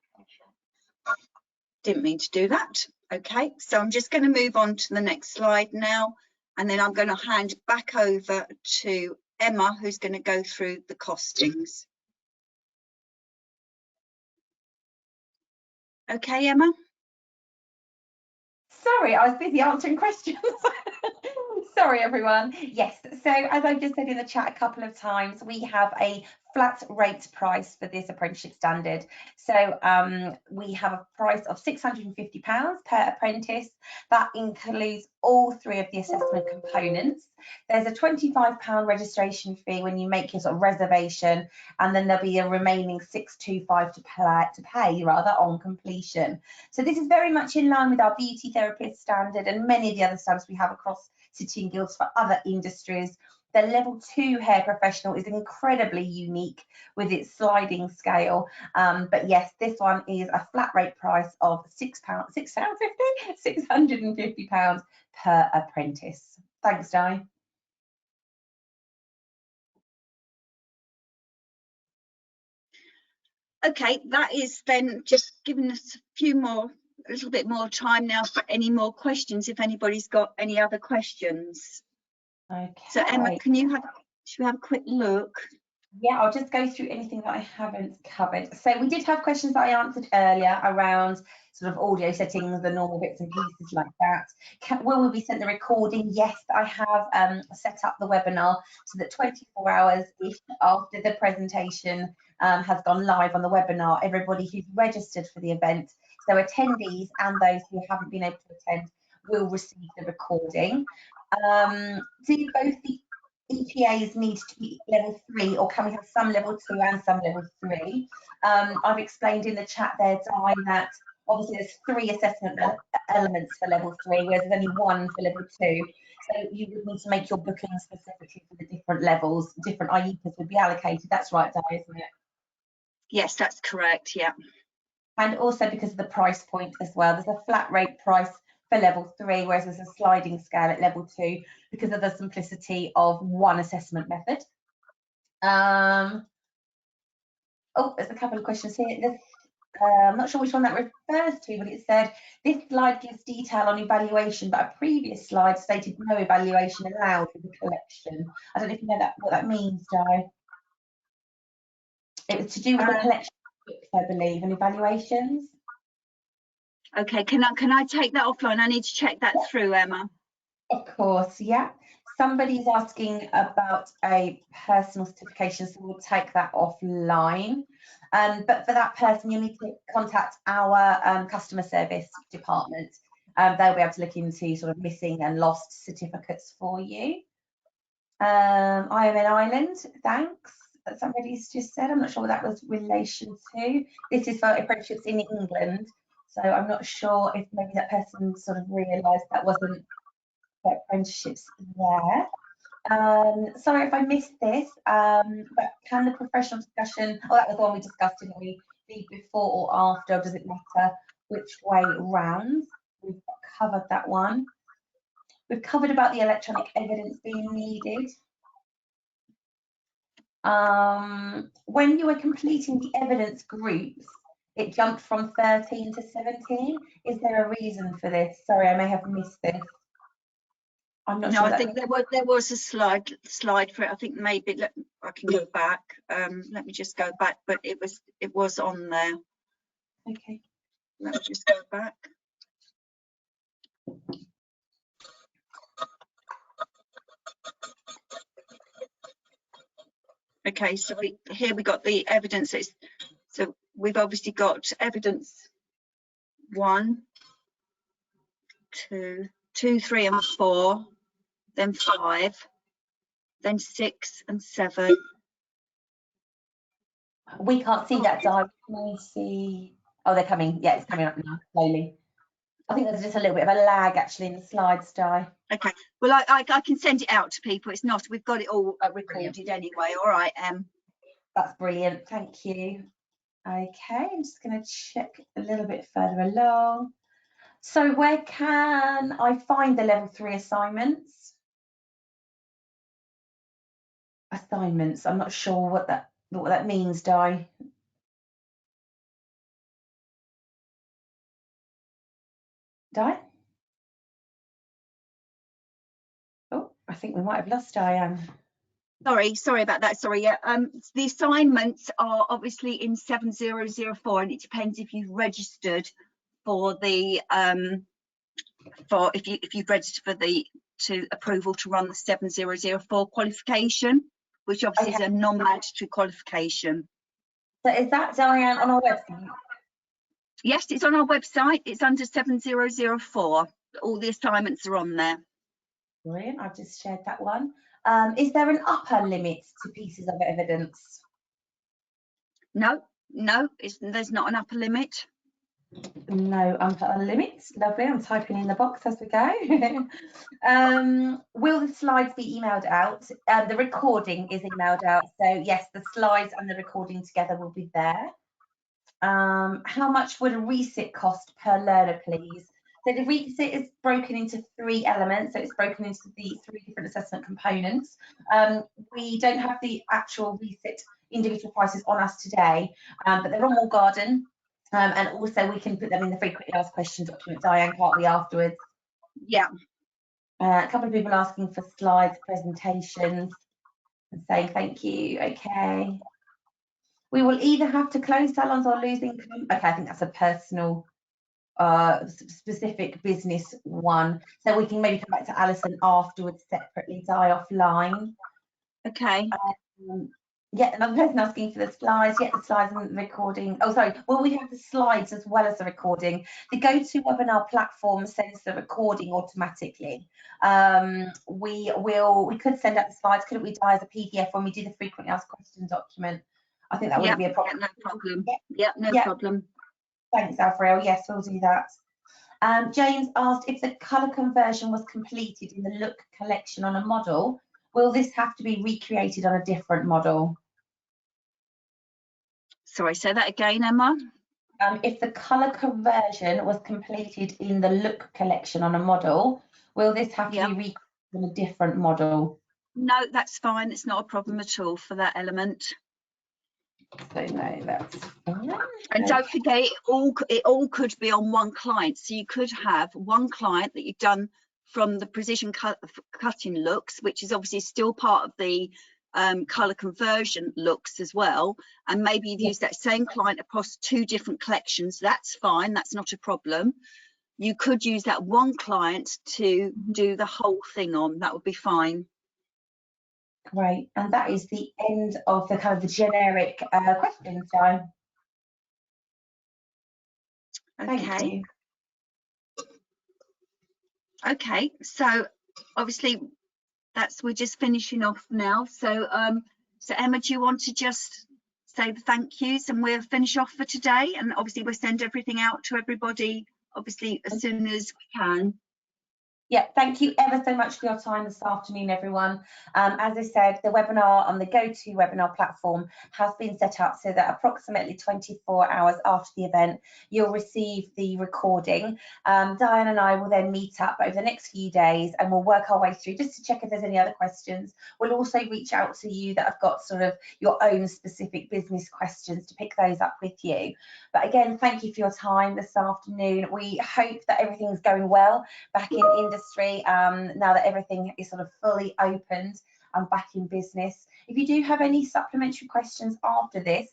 didn't mean to do that. Okay, so I'm just going to move on to the next slide now, and then I'm going to hand back over to Emma, who's going to go through the costings. Okay, Emma? Sorry, I was busy answering questions. Sorry, everyone. Yes, so as I've just said in the chat a couple of times, we have a flat rate price for this apprenticeship standard. So we have a price of £650 per apprentice. That includes all three of the assessment components. There's a £25 registration fee when you make your sort of reservation, and then there'll be a remaining £625 to pay on completion. So this is very much in line with our beauty therapist standard and many of the other standards we have across City and Guilds for other industries. The level 2 hair professional is incredibly unique with its sliding scale. But yes, this one is a flat rate price of £650 per apprentice. Thanks, Di. Okay, that is then just giving us a little bit more time now for any more questions, if anybody's got any other questions. Okay. So Emma, should we have a quick look? Yeah, I'll just go through anything that I haven't covered. So we did have questions that I answered earlier around sort of audio settings, the normal bits and pieces like that. Will we be sent the recording? Yes, I have set up the webinar so that 24 hours-ish after the presentation has gone live on the webinar, everybody who's registered for the event, so attendees and those who haven't been able to attend, will receive the recording. Do both the EPAs need to be level 3, or can we have some level 2 and some level 3? I've explained in the chat there, Di, that obviously there's 3 assessment elements for level 3, whereas there's only 1 for level 2. So you would need to make your booking specifically for the different levels. Different IEPAs would be allocated. That's right, Di, isn't it? Yes, that's correct, yeah. And also because of the price point as well, there's a flat rate price for level 3, whereas there's a sliding scale at level 2 because of the simplicity of one assessment method. Oh, there's a couple of questions here. I'm not sure which one that refers to, but it said this slide gives detail on evaluation, but a previous slide stated no evaluation allowed with the collection. I don't know if you know what that means, Di. It was to do with the collection books, I believe, and evaluations. Okay, can I take that offline? I need to check that through, Emma. Of course, yeah. Somebody's asking about a personal certification, so we'll take that offline. But for that person, you'll need to contact our customer service department. They'll be able to look into sort of missing and lost certificates for you. I am in Ireland, thanks. Somebody's just said, I'm not sure what that was relation to. This is for apprenticeships in England. So I'm not sure if maybe that person sort of realised that wasn't for apprenticeships there. Sorry if I missed this, but can the professional discussion, that was the one we discussed, didn't we, be before or after, or does it matter which way round? We've covered that one. We've covered about the electronic evidence being needed. When you were completing the evidence groups, it jumped from 13 to 17. Is there a reason for this? Sorry, I may have missed this. I'm not sure. I think there was a slide for it. I think maybe I can go back. Let me just go back, but it was on there. Okay. Let me just go back. Okay, so here we got the evidence. So we've obviously got evidence 1, 2, 3 and 4, then 5, then 6 and 7, We can't see that, Di. Can I see? Oh, they're coming. Yeah, it's coming up now, slowly. I think there's just a little bit of a lag actually in the slides, Di. Okay, well, I can send it out to people. It's not, we've got it all recorded anyway. All right, That's brilliant, thank you. Okay, I'm just going to check a little bit further along. So where can I find the level 3 assignments? Assignments, I'm not sure what that means, Di. Di? Oh, I think we might have lost Diane. Sorry about that. Sorry, yeah. The assignments are obviously in 7004, and it depends if you've registered for the if you've registered for the approval to run the 7004 qualification, which obviously is a non-mandatory qualification. So is that, Diane, on our website? Yes, it's on our website. It's under 7004. All the assignments are on there. Brilliant, I've just shared that one. Is there an upper limit to pieces of evidence? No, there's not an upper limit. No upper limit. Lovely, I'm typing in the box as we go. Will the slides be emailed out? The recording is emailed out, so yes, the slides and the recording together will be there. How much would a resit cost per learner, please? So the resit is broken into 3 elements, so it's broken into the 3 different assessment components. We don't have the actual resit individual prices on us today, but they're on Wall Garden, and also we can put them in the frequently asked questions document, Diane, can't we, afterwards? Yeah. A couple of people asking for slides, presentations, and saying thank you. Okay. We will either have to close salons or lose income. Okay, I think that's a personal, specific business one. So we can maybe come back to Alison afterwards separately, Di, offline. Okay. Yeah, another person asking for the slides. Yeah, the slides and the recording. Oh, sorry. Will we have the slides as well as the recording? The GoToWebinar platform sends the recording automatically. We could send out the slides, couldn't we, Di, as a PDF when we do the frequently asked questions document? I think that wouldn't be a problem. No problem. Yeah, no problem. Thanks, Alfredo. Yes, we'll do that. James asked if the colour conversion was completed in the look collection on a model. Will this have to be recreated on a different model? Sorry, say that again, Emma. If the colour conversion was completed in the look collection on a model, will this have to be recreated on a different model? No, that's fine. It's not a problem at all for that element. So no, that's fine. And don't forget, it all could be on one client. So you could have one client that you've done from the precision cutting looks, which is obviously still part of the colour conversion looks as well. And maybe you've used that same client across 2 different collections. That's fine. That's not a problem. You could use that one client to do the whole thing on. That would be fine. Great, and that is the end of the kind of the generic questions time. Okay. Okay, so obviously we're just finishing off now. So so Emma, do you want to just say the thank yous and we'll finish off for today? And obviously we'll send everything out to everybody obviously as soon as we can. Yeah, thank you ever so much for your time this afternoon, everyone. As I said, the webinar on the GoToWebinar platform has been set up so that approximately 24 hours after the event, you'll receive the recording. Diane and I will then meet up over the next few days and we'll work our way through just to check if there's any other questions. We'll also reach out to you that have got sort of your own specific business questions to pick those up with you. But again, thank you for your time this afternoon. We hope that everything's going well back in industry. Now that everything is sort of fully opened and back in business. If you do have any supplementary questions after this,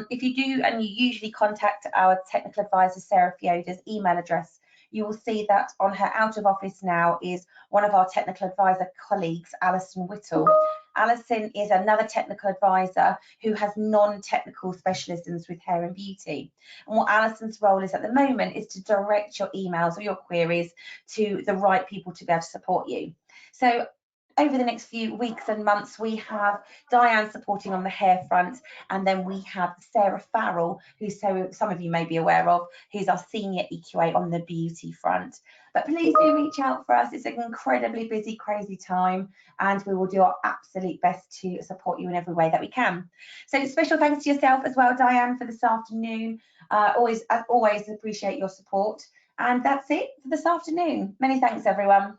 if you do, and you usually contact our technical advisor Sarah Fioda's email address, you will see that on her out of office now is one of our technical advisor colleagues, Alison Whittle. Alison is another technical advisor who has non-technical specialisms with hair and beauty. And what Alison's role is at the moment is to direct your emails or your queries to the right people to be able to support you. So over the next few weeks and months, we have Diane supporting on the hair front, and then we have Sarah Farrell, who some of you may be aware of, who's our senior EQA on the beauty front. But please do reach out for us. It's an incredibly busy, crazy time, and we will do our absolute best to support you in every way that we can. So special thanks to yourself as well, Diane, for this afternoon. Always appreciate your support. And that's it for this afternoon. Many thanks, everyone.